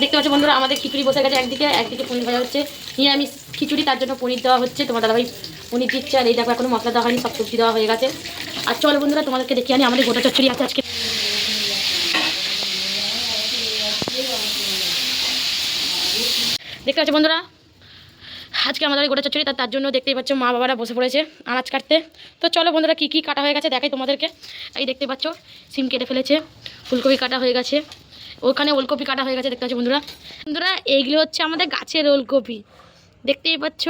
দেখতে পাচ্ছ বন্ধুরা আমাদের খিচুড়ি বসে গেছে একদিকে পনির ভাজা হচ্ছে। নিরামিষ খিচুড়ি, তার জন্য পনির দেওয়া হচ্ছে। তোমার দাদাভাই পনির দিচ্ছে, আর এই দেখো এখনো মশলা দেওয়া হয়নি, সব সবজি দেওয়া হয়ে গেছে। আর চলো বন্ধুরা তোমাদেরকে দেখিয়ে আনি আমাদের গোটা চচ্চড়ি আছে আজকে। দেখতে পাচ্ছ বন্ধুরা আজকে আমাদের গোটা চচ্চড়ি, তার জন্য দেখতেই পাচ্ছ মা বাবারা বসে পড়েছে আনাজ কাটতে। তো চলো বন্ধুরা কী কী কাটা হয়ে গেছে দেখাই তোমাদেরকে। এই দেখতে পাচ্ছ সিম কেটে ফেলেছে, ফুলকপি কাটা হয়ে গেছে, ওখানে ওলকপি কাটা হয়ে গেছে। দেখতে পাচ্ছ বন্ধুরা বন্ধুরা এইগুলো হচ্ছে আমাদের গাছের ওলকপি। দেখতেই পাচ্ছ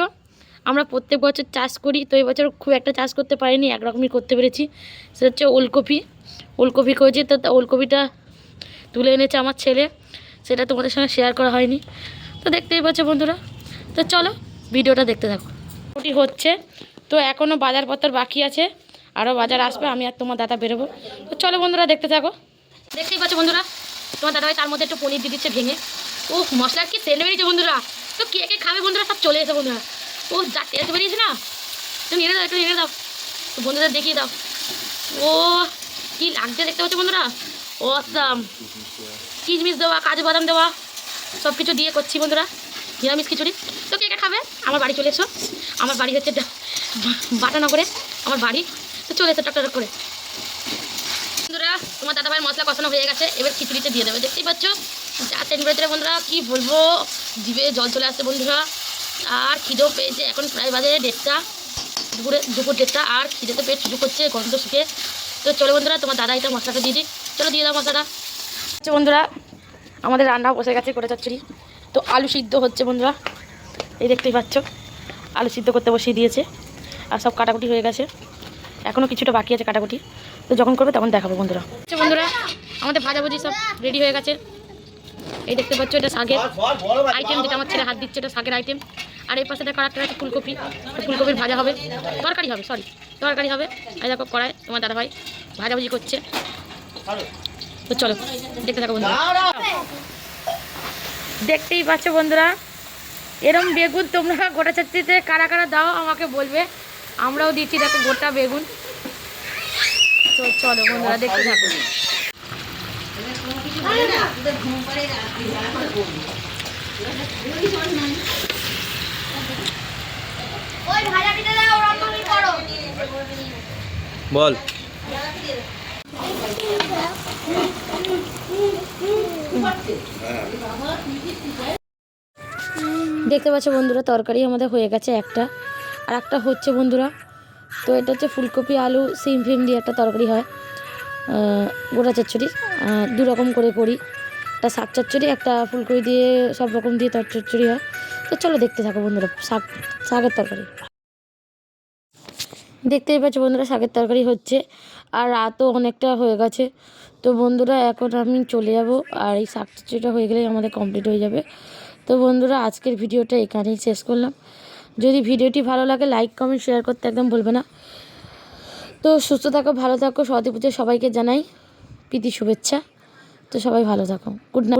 আমরা প্রত্যেক বছর চাষ করি, তো এই বছর খুব একটা চাষ করতে পারিনি, একরকমই করতে পেরেছি। সেটা হচ্ছে ওলকপি করেছি। তো ওলকপিটা তুলে এনেছে আমার ছেলে, সেটা তোমাদের সঙ্গে শেয়ার করা হয়নি। তো দেখতেই পাচ্ছ বন্ধুরা, তো চলো ভিডিওটা দেখতে থাকো। ওটি হচ্ছে তো এখনও বাজারপত্র বাকি আছে, আরও বাজার আসবে, আমি আর তোমার দাদা বেরোবো। তো চলো বন্ধুরা দেখতে থাকো। দেখতেই পাচ্ছ বন্ধুরা তোমার দাদাভাই তার মধ্যে একটু পনির দিয়ে দিচ্ছে ভেঙে। ও মশলার কি সেন্ট বেরিয়েছে বন্ধুরা। তো কে কে খাবে বন্ধুরা সব চলে এসে বন্ধুরা। ও যা টেস্ট বেরিয়েছে না, তো নিয়ে দাও, একটু নিয়ে দাও, তো বন্ধুদের দেখিয়ে দাও। ও কি লাগছে দেখতে পাচ্ছ বন্ধুরা, ও কিশমিশ দেওয়া, কাজু বাদাম দেওয়া, সব কিছু দিয়ে করছি বন্ধুরা নিরামিষ খিচুড়ি। তো কে কে খাবে আমার বাড়ি চলে এসো। আমার বাড়ি হচ্ছে বাটানগরে আমার বাড়ি। তো চলে এসো টক করে। বন্ধুরা তোমার দাদাভাইয়ের মশলা কষানো হয়ে গেছে, এবার খিচুড়িতে দিয়ে দেবে। দেখতেই পাচ্ছ যা টেম্পারেচারে বন্ধুরা কি বলবো, জিভে জল চলে আসছে বন্ধুরা। আর খিদেও পেয়েছে, এখন প্রায় বাজে 1:30, দুপুর 1:30, আর খিদেতে পেট শুরু করছে গন্ধ শুকে। তো চলো বন্ধুরা তোমার দাদা এটা মশলাটা দিয়ে দিই, চলো দিয়ে দাও মশলাটা। আচ্ছা বন্ধুরা আমাদের রান্না বসে গেছে গোটা চচ্চড়ি। তো আলু সিদ্ধ হচ্ছে বন্ধুরা, এই দেখতেই পাচ্ছ আলু সিদ্ধ করতে বসিয়ে দিয়েছে, আর সব কাটাকুটি হয়ে গেছে, এখনও কিছুটা বাকি আছে কাটাকুটি। তো যখন করবে তখন দেখাবো বন্ধুরা। আচ্ছা বন্ধুরা আমাদের ভাজাভুজি সব রেডি হয়ে গেছে। এই দেখতে পাচ্ছ এটা শাকের আইটেম, যেটা আমার ছেলে হাত দিচ্ছে, এটা শাকের আইটেম। আর এই পাশে দেখা একটা আছে ফুলকপি, ফুলকপির ভাজা হবে, তরকারি হবে। এই দেখো কড়াই তোমার দাদাভাই ভাজাভুজি করছে। তো চলো দেখতে থাকো বন্ধুরা। দেখতেই পাচ্ছ বন্ধুরা এরম বেগুন তোমরা গোটা চচ্চড়িতে কারা কারা দাও আমাকে বলবে, আমরাও দিচ্ছি দেখো গোটা বেগুন। তো চলো বন্ধুরা দেখতে থাকো। বল দেখতে পাচ্ছ বন্ধুরা তরকারি আমাদের হয়ে গেছে একটা, আর একটা হচ্ছে বন্ধুরা। তো এটা হচ্ছে ফুলকপি আলু সিম ফিম দিয়ে একটা তরকারি হয় গোটা চচ্চড়ি, 2 রকম করে করি, একটা শাক চচ্চড়ি, একটা ফুলকপি দিয়ে সব রকম দিয়ে চচ্চড়ি হয়। তো চলো দেখতে থাকো বন্ধুরা। শাকের তরকারি দেখতেই পাচ্ছ বন্ধুরা, শাকের তরকারি হচ্ছে, আর রাতও অনেকটা হয়ে গেছে। তো বন্ধুরা এখন আমি চলে যাব, আর এই শাক চচ্চড়িটা হয়ে গেলেই আমাদের কমপ্লিট হয়ে যাবে। তো বন্ধুরা আজকের ভিডিওটা এখানেই শেষ করলাম। যদি ভিডিওটি ভালো লাগে লাইক কমেন্ট শেয়ার করতে একদম ভুলবে না। তো সুস্থ থাকো, ভালো থাকো, সরস্বতী পুজোয় সবাইকে জানাই প্রীতি শুভেচ্ছা। তো সবাই ভালো থাকো, গুড নাইট।